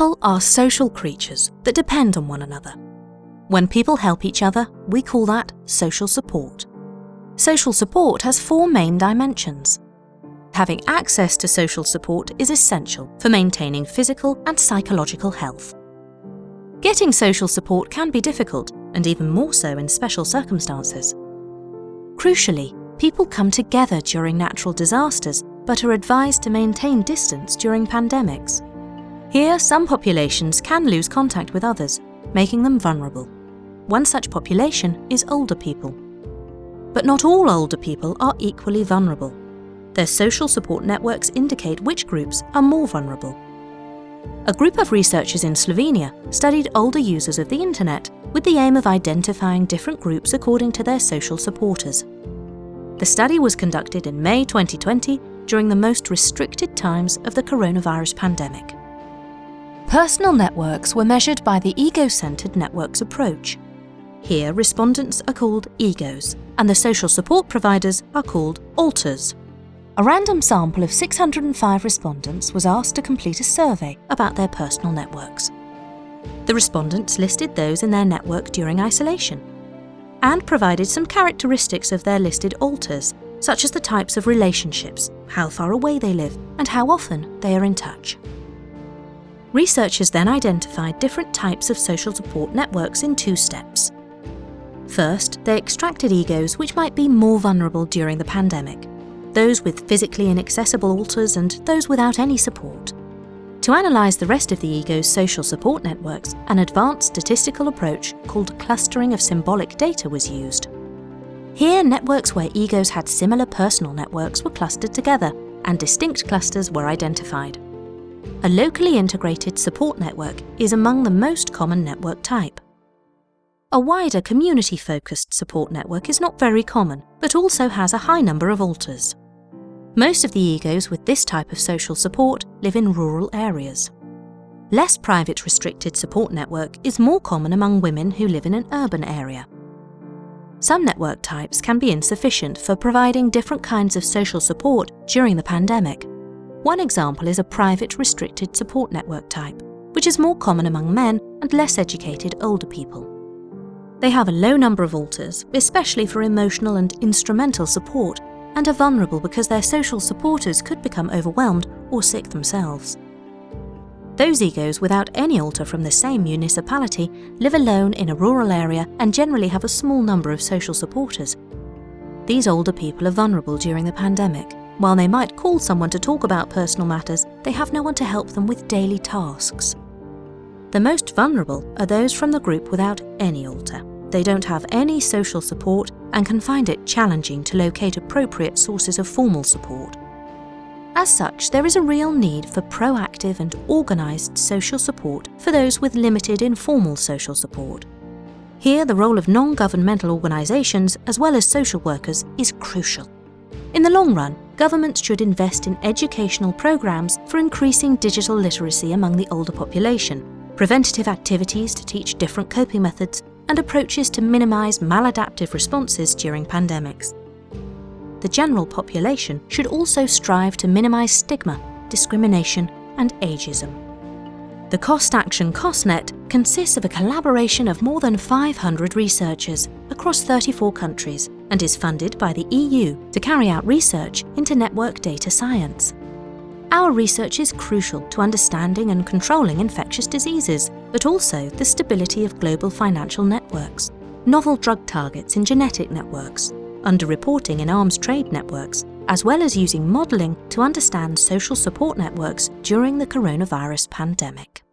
People are social creatures that depend on one another. When people help each other, we call that social support. Social support has 4 main dimensions. Having access to social support is essential for maintaining physical and psychological health. Getting social support can be difficult, and even more so in special circumstances. Crucially, people come together during natural disasters but are advised to maintain distance during pandemics. Here, some populations can lose contact with others, making them vulnerable. One such population is older people. But not all older people are equally vulnerable. Their social support networks indicate which groups are more vulnerable. A group of researchers in Slovenia studied older users of the internet with the aim of identifying different groups according to their social supporters. The study was conducted in May 2020 during the most restricted times of the coronavirus pandemic. Personal networks were measured by the ego-centered networks approach. Here, respondents are called egos, and the social support providers are called alters. A random sample of 605 respondents was asked to complete a survey about their personal networks. The respondents listed those in their network during isolation, and provided some characteristics of their listed alters, such as the types of relationships, how far away they live, and how often they are in touch. Researchers then identified different types of social support networks in 2 steps. First, they extracted egos which might be more vulnerable during the pandemic, those with physically inaccessible alters and those without any support. To analyse the rest of the ego's social support networks, an advanced statistical approach called clustering of symbolic data was used. Here, networks where egos had similar personal networks were clustered together, and distinct clusters were identified. A locally integrated support network is among the most common network type. A wider community-focused support network is not very common, but also has a high number of alters. Most of the egos with this type of social support live in rural areas. Less private restricted support network is more common among women who live in an urban area. Some network types can be insufficient for providing different kinds of social support during the pandemic. One example is a private restricted support network type, which is more common among men and less educated older people. They have a low number of alters, especially for emotional and instrumental support, and are vulnerable because their social supporters could become overwhelmed or sick themselves. Those egos without any alter from the same municipality live alone in a rural area and generally have a small number of social supporters. These older people are vulnerable during the pandemic. While they might call someone to talk about personal matters, they have no one to help them with daily tasks. The most vulnerable are those from the group without any alter. They don't have any social support and can find it challenging to locate appropriate sources of formal support. As such, there is a real need for proactive and organised social support for those with limited informal social support. Here, the role of non-governmental organisations as well as social workers is crucial. In the long run, governments should invest in educational programmes for increasing digital literacy among the older population, preventative activities to teach different coping methods, and approaches to minimise maladaptive responses during pandemics. The general population should also strive to minimise stigma, discrimination, and ageism. The Cost Action CostNet consists of a collaboration of more than 500 researchers across 34 countries and is funded by the EU to carry out research into network data science. Our research is crucial to understanding and controlling infectious diseases, but also the stability of global financial networks, novel drug targets in genetic networks, underreporting in arms trade networks, as well as using modelling to understand social support networks during the coronavirus pandemic.